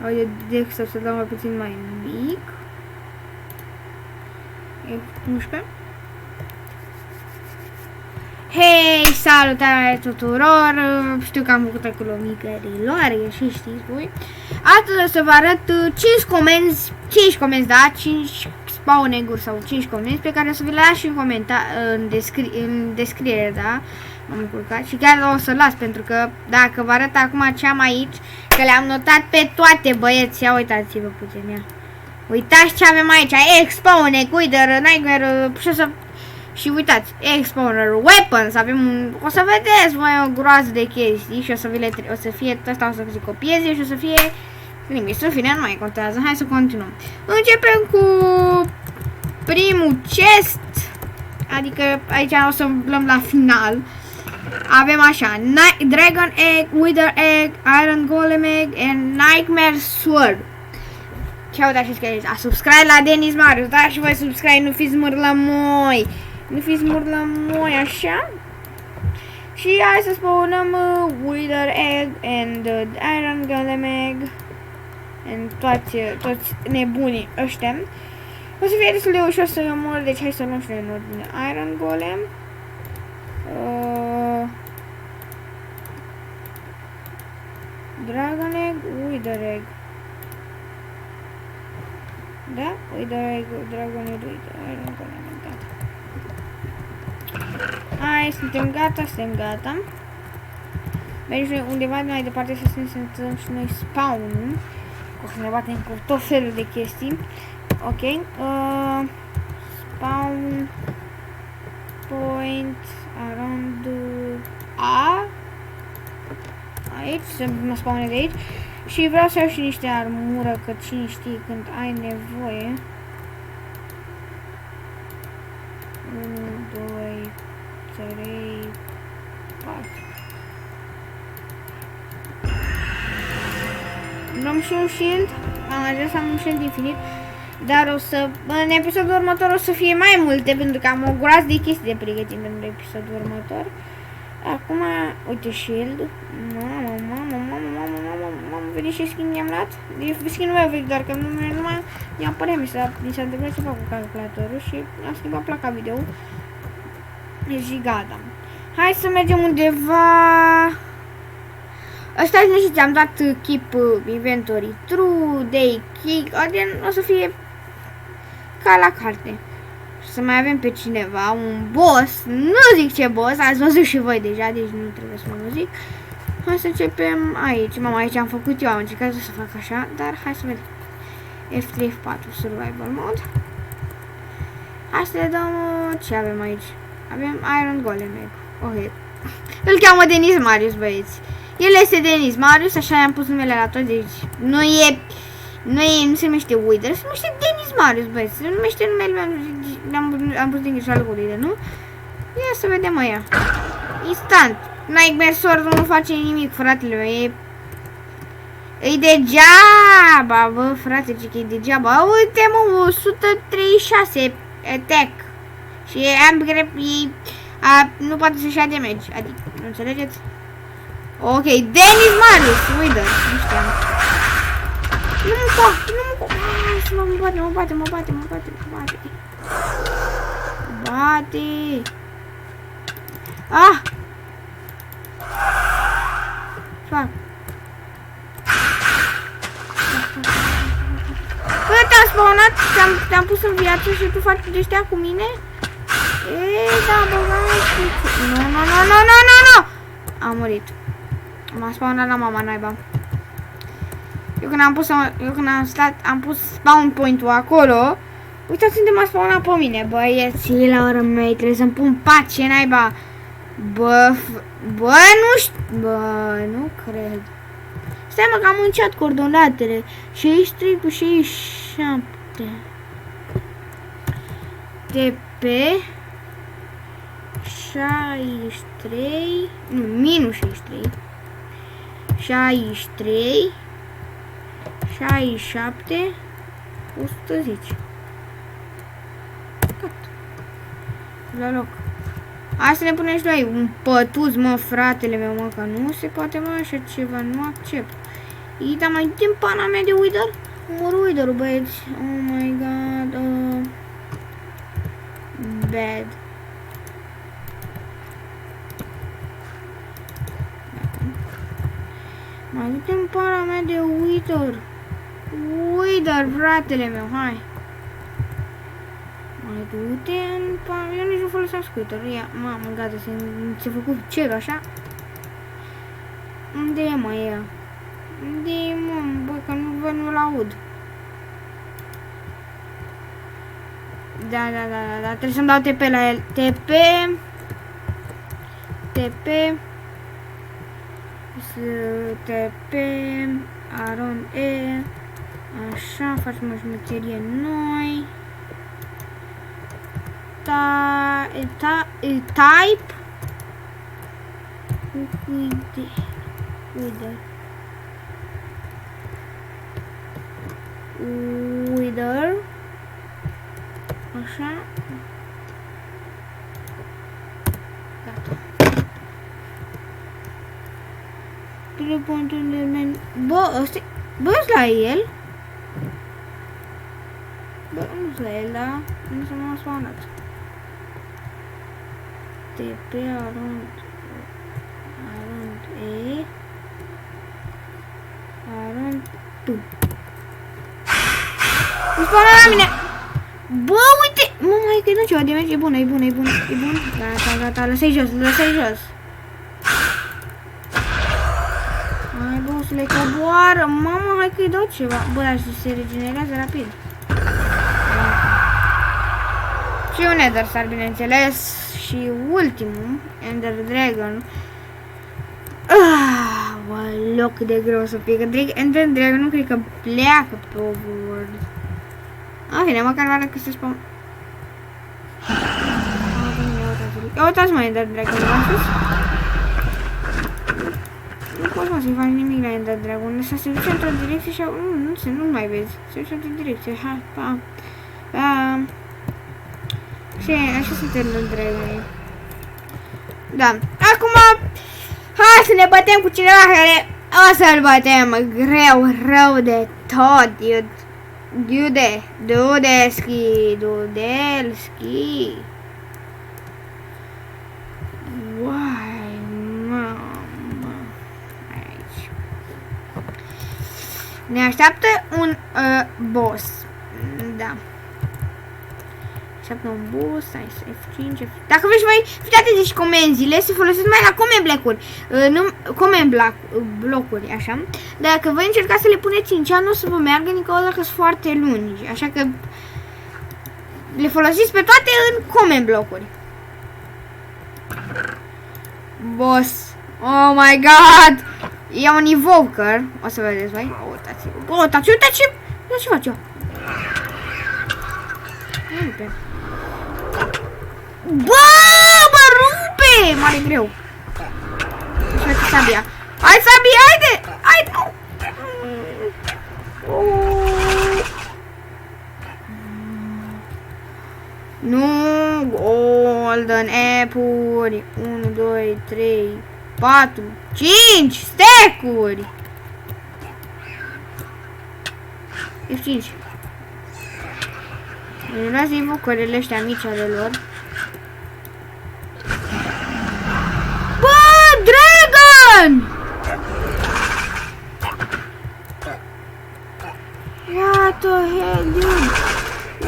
Haide, Dexter să dau mai puțin mai mic. F11. Hei, salutare tuturor! Știu că am făcut acolo o mică reluare și știți voi. Astăzi o să vă arăt 5 comenzi, da? 5 spawning-uri sau 5 comenzi pe care o să vi le las și în descriere, da? M-am încurcat și chiar o să las pentru că dacă vă arăt acum ce am aici, că le-am notat pe toate, băieți, ia uitați-vă puțin, ia. Uitați ce avem aici, Expawner, Wither, Nightmare, și uitați, Expawner, Weapons, avem un, o să vedeți voi o groază de chestii și o să fie, ăsta o să se copieze și o să fie nimic, în fine, nu mai contează, hai să continuăm. Începem cu primul chest, adică aici o să umblăm la final. Avem așa, Dragon Egg, Wither Egg, Iron Golem Egg and Nightmare Sword. Și uitați și scrieți, subscribe la Denis Marius, da? Și voi subscribe, nu fiți mârlămoi. Nu fiți mârlămoi, așa. Și hai să spunem Wither Egg and Iron Golem Egg and toți nebunii ăștia. O să fie destul de ușor să-i omor, deci hai să luăm și noi în ordine. Iron Golem, Dragon Egg, Wither Egg. Da? Wither Egg, Dragon Egg, Iron Golem, gata. Hai, suntem gata. Mergem undeva mai departe să ne și noi spawn. O să ne batem cu tot felul de chestii. Ok. Spawn point around A. Aici, să mă spawnez de aici. Și vreau să iau și niște armură, că cine știe când ai nevoie. 1, 2, 3, 4. Luăm și un shield. Am ajuns să am un shield infinit. Dar o să, în episodul următor o să fie mai multe, pentru că am o groază de chestii de pregătit pentru episodul următor. Acum, uite shield. Mamă, vedeți ce skin i-am luat? Skin-ul meu vechi, doar că numai i-am părere, mi s-a întâmplat ceva cu calculatorul și am schimbat placa video. Și gata. Hai să mergem undeva. Ăsta nu știu, ți-am dat keep inventory true, day kick, adică o să fie ca la carte. Și să mai avem pe cineva, un boss, nu zic ce boss, ați văzut și voi deja, deci nu trebuie să mă zic. Hai să începem aici, mama, aici am făcut eu, am încercat să fac așa, dar hai să vedem. F3, F4, survival mode. Hai să le dăm, ce avem aici? Avem Iron Golem Egg, ok. Îl cheamă Denis Marius, băieți. El este Denis Marius, așa i-am pus numele la tot, deci nu se numește Wither, se numește Denis Marius, băieți. Se numește numele meu, am pus din greșeală cu Wither, nu? Ia să vedem aia. Instant. Nightmare Sword nu face nimic, fratele meu, e degeaba, bă, frate, ce că e degeaba. Uite, mă, 136 attack. Și nu poate să-și ia damage, adică, nu înțelegeți? Ok, Denis Marius, Wither, nu știam. Nu mă bate. Ah! Fac. Bă, te-am spawnat, te-am pus în viață și tu faci de ăștia cu mine? Ei, da, bă, nu! Am murit. M-a spawnat la mama naiba. Eu când am pus spawn point-ul acolo, uitați unde m-a spawnat pe mine, băieții, la ora mea, trebuie să-mi pun pace, naiba. Bă, nu știu, nu cred. Stai, mă, că am încetat coordonatele. 63 cu 67. TP 63, nu, minus 63. 63 67 110. Gata. La loc. Hai să ne punem și noi un pătuz, mă, fratele meu, mă, că nu se poate, mă, așa ceva, nu accept. Ita mai din pana mea de Wither? Mor Wither-ul, băieți. Oh my god. Bad. Mai du-te-n pana mea de Wither. Wither, fratele meu, hai. Mai du-te în pana... Eu nici nu folosesc Wither. Ia, mamă, gata, s-a făcut cerul așa. Unde e, mă, ea? Unde e, mă, bă, că nu-l aud. Da, trebuie să-mi dau TP la el. TP. Aron E. Așa, facem o șmecherie noi. Type. Wither. Așa. Gata. Telepontul de men. Bă, ăsta... Bă-s la el? Bă, nu-s la el, da? Nu s-a mai spawnat. TP around E. Around 2. Nu spawna la mine! Bă, uite! Mă, mai că e ceva de meci, e bun. Gata, lăsai jos. Hai, bossule, coboară! Mama, hai că-i dau ceva. Bă, dar se regenerează rapid. Și un Nether Star, bineînțeles. Și ultimul, Ender Dragon. Loc de greu să fie, că Ender Dragon nu cred că pleacă pe overworld. În fine, măcar vă arăt că se spawn. Ia uitați, mă, Ender Dragon, v-am spus? Nu poți, mă, să-i faci nimic la Ender Dragon. Ăsta se duce într-o direcție și nu mai vezi. Se duce într-o direcție. Hai, pa. Și așa sunt Ender Dragon. Da. Acum, hai să ne batem cu cineva care o să-l batem greu, rău de tot, Dudelski. Uai, mamă. Aici. Ne așteaptă un boss. Da. Așteaptă un boss, hai să F5. Dacă vreți voi, fiți atenți și comenzile se folosesc mai la comment block-uri. Blocuri, așa. Dacă voi încercați să le puneți în cea, nu o să vă meargă nicăieri dacă sunt foarte lungi. Așa că le folosiți pe toate în comment block-uri. Boss. Oh my god! E un evoker. O să vedeți voi. Uitați, ce face eu? Rupe. Bă, rupe! Mare greu. Așa că sabia. Hai, sabia, haide! Haide, nu! Nu, golden apple. 1, 2, 3, 4, 5 stack-uri. F5. Luați invocorele ăștia mici ale lor. Bă, Dragon! What the hell, dude?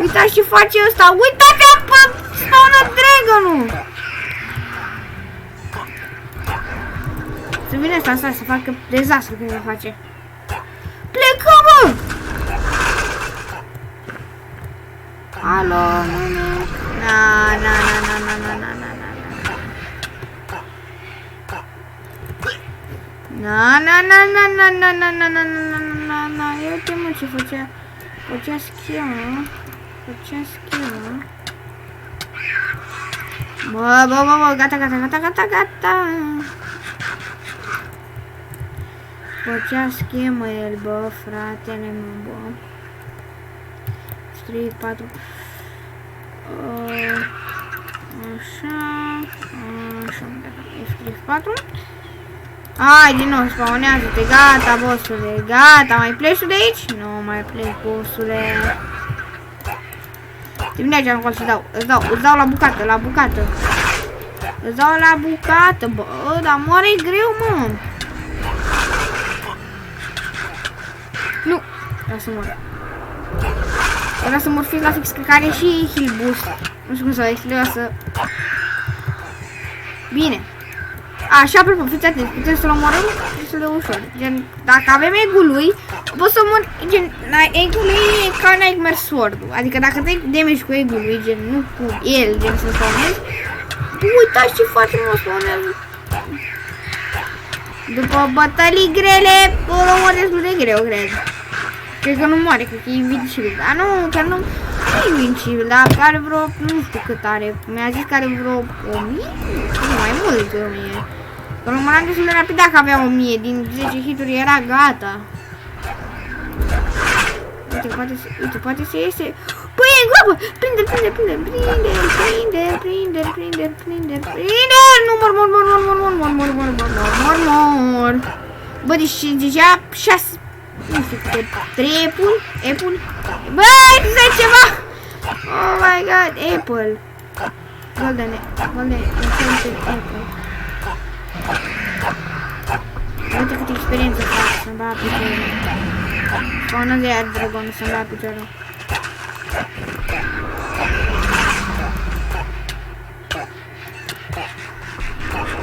Uitați ce face ăsta! Uitați-a pe spawnă Dragon-ul! Să vină asta să facă dezastru când le face. Plecă, bă! Alo, na. Eu uite, mă, ce făcea schema. Bă, gata. Făcea schemă el, bă, fratele meu, bă. 3, 4. Așa, F3, 4. Hai, din nou, spawnează-te, gata, bossule, gata, mai pleci tu de aici? Nu, mai pleci, bossule. Te vine aici încolo să dau, îți dau la bucată, Îți dau la bucată, bă, dar moare greu, mă. Nu, vreau să mor. Vreau să mor fix la fix, cred că are și heal boost. Nu știu cum să să... Bine. Așa, apropo, fiți atenți, putem să-l omorâm destul de ușor. Gen, dacă avem egul lui, poți să omori, gen, egul lui e ca Nightmare Sword-ul. Adică dacă dai damage cu egul lui, gen, nu cu el, gen, să spawnezi. Uitați ce foarte mult spawnează. După bătălii grele, îl omor destul de greu, cred. Cred că nu moare, cred că e invincibil. Dar nu, chiar nu e invincibil, dar are vreo, nu știu cât are. Mi-a zis că are vreo 1000? Nu, mai mult de 1000. Că l omoram destul de rapid dacă avea 1000. Din 10 hituri era gata. Uite, poate să iese. Păi e în groapă! Prinde! Nu mor. Bă, deci zicea 6... Nu știu câte, 3 apple? Băi, zice ceva! Oh my god, apple! Golden apple. Uite cât experiență fac, să-mi bag piciorul. Spawnă de iar dragonul, să-mi bag piciorul.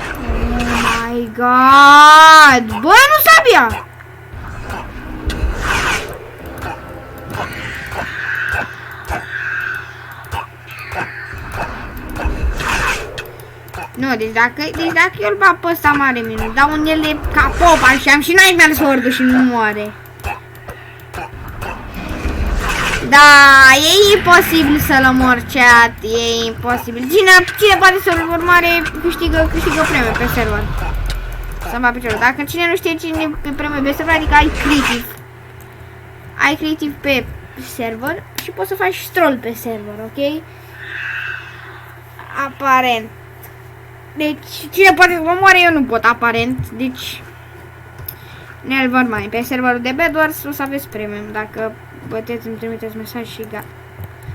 Oh my god! Băi, nu sabia! Nu, deci dacă eu îl bag pe ăsta mare minus, dau un el de ca popa și am și Nightmare Sword-ul și nu moare. Da, e imposibil să-l omor, chat, e imposibil. Cine poate să-l urmare câștigă premiu pe server. Să-mi bag piciorul. Dacă cine nu știe cine pe premiu pe server, adică ai creative. Ai creative pe server și poți să faci troll pe server, ok? Aparent. Deci, cine poate să mă moare, eu nu pot, aparent. Deci, nevermind. Pe serverul de Bedwars o să aveți premium. Dacă puteți, îmi trimiteți mesaj și gata.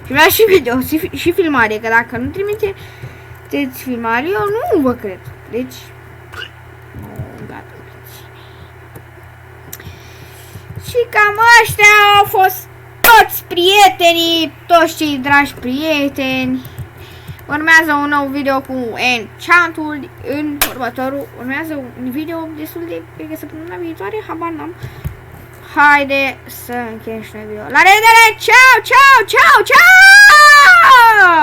Și vreau și video, și filmare, că dacă nu trimiteți filmare, eu nu vă cred. Deci, gata. Și cam ăștia au fost toți prietenii, toți cei dragi prieteni. Urmează un nou video cu enchant-ul în următorul. Urmează un video destul de, cred că săptămâna viitoare, habar n-am. Haide să încheiem și noi video. La revedere! Ciao, ciao, ciao, ciao!